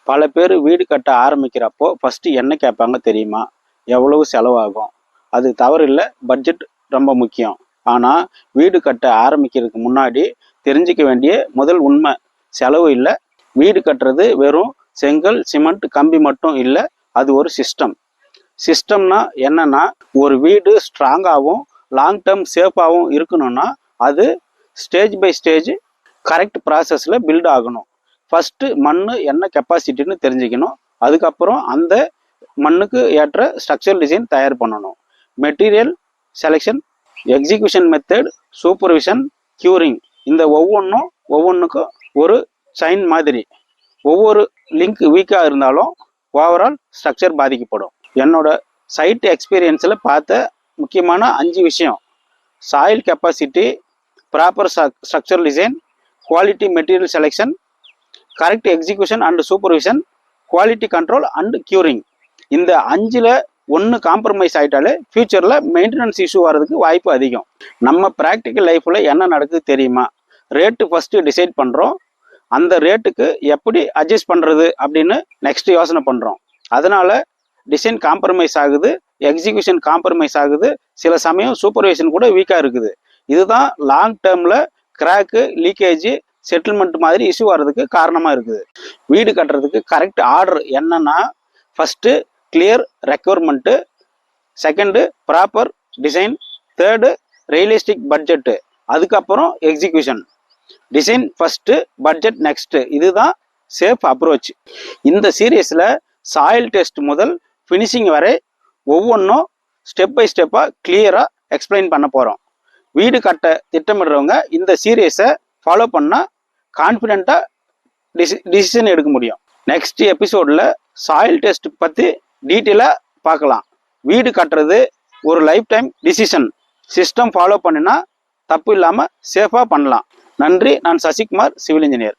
பல பேர் வீடு கட்ட ஆரம்பிக்கிறப்போ ஃபஸ்ட்டு என்ன கேட்பாங்க தெரியுமா? எவ்வளவு செலவாகும்? அது தவறு இல்லை, பட்ஜெட் ரொம்ப முக்கியம். ஆனால் வீடு கட்ட ஆரம்பிக்கிறதுக்கு முன்னாடி தெரிஞ்சிக்க வேண்டிய முதல் உண்மை செலவு இல்லை. வீடு கட்டுறது வெறும் செங்கல் சிமெண்ட் கம்பி மட்டும் இல்லை, அது ஒரு சிஸ்டம். சிஸ்டம்னா என்னன்னா, ஒரு வீடு ஸ்ட்ராங்காகவும் லாங் டேர்ம் சேஃபாகவும் இருக்கணும்னா அது ஸ்டேஜ் பை ஸ்டேஜ் கரெக்ட் ப்ராசஸில் பில்ட் ஆகணும். ஃபஸ்ட்டு மண் என்ன கெப்பாசிட்டின்னு தெரிஞ்சுக்கணும். அதுக்கப்புறம் அந்த மண்ணுக்கு ஏற்ற ஸ்ட்ரக்சரல் டிசைன் தயார் பண்ணணும். Material selection, execution method, supervision, curing, இந்த ஒவ்வொன்றுக்கும் ஒரு சைன் மாதிரி. ஒவ்வொரு லிங்க் வீக்காக இருந்தாலும் ஓவரால் ஸ்ட்ரக்சர் பாதிக்கப்படும். என்னோட சைட் எக்ஸ்பீரியன்ஸில் பார்த்த முக்கியமான 5 விஷயம்: soil capacity, proper structural design, quality material selection, correct execution and supervision, quality control and curing. இந்த 5ல் ஒன்று காம்ப்ரமைஸ் ஆகிட்டாலே ஃப்யூச்சரில் மெயின்டெனன்ஸ் இஷ்யூ வர்றதுக்கு வாய்ப்பு அதிகம். நம்ம ப்ராக்டிக்கல் லைஃப்பில் என்ன நடக்குது தெரியுமா? ரேட்டு ஃபஸ்ட்டு டிசைட் பண்ணுறோம், அந்த ரேட்டுக்கு எப்படி அட்ஜஸ்ட் பண்ணுறது அப்படின்னு நெக்ஸ்ட் யோசனை பண்ணுறோம். அதனால் டிசைன் காம்ப்ரமைஸ் ஆகுது, எக்ஸிக்யூஷன் காம்ப்ரமைஸ் ஆகுது, சில சமயம் சூப்பர்வைசன் கூட வீக்காக இருக்குது. இதுதான் லாங் டேர்மில் கிராக்கு, லீக்கேஜ், செட்டில்மெண்ட் மாதிரி இஷ்யூ வர்றதுக்கு காரணமாக இருக்குது. வீடு கட்டுறதுக்கு கரெக்ட் ஆர்டர் என்னன்னா, first clear requirement, second proper design, third realistic budget, அதுக்கப்புறம் execution. Design first, budget next. இதுதான் சேஃப் அப்ரோச். இந்த சீரியஸில் சாயில் டெஸ்ட் முதல் ஃபினிஷிங் வரை ஒவ்வொன்றும் ஸ்டெப் பை ஸ்டெப்பாக கிளியராக எக்ஸ்பிளைன் பண்ண போகிறோம். வீடு கட்ட திட்டமிடுறவங்க இந்த சீரியஸை ஃபாலோ பண்ணால் கான்ஃபிடென்ட்டாக டிசிஷன் எடுக்க முடியும். நெக்ஸ்ட் எபிசோடில் சாயில் டெஸ்ட் பற்றி டீட்டெயிலாக பார்க்கலாம். வீடு கட்டுறது ஒரு life time decision. System follow பண்ணினா தப்பு இல்லாமல் சேஃபாக பண்ணலாம். நன்றி. நான் சசிகுமார், சிவில் இன்ஜினியர்.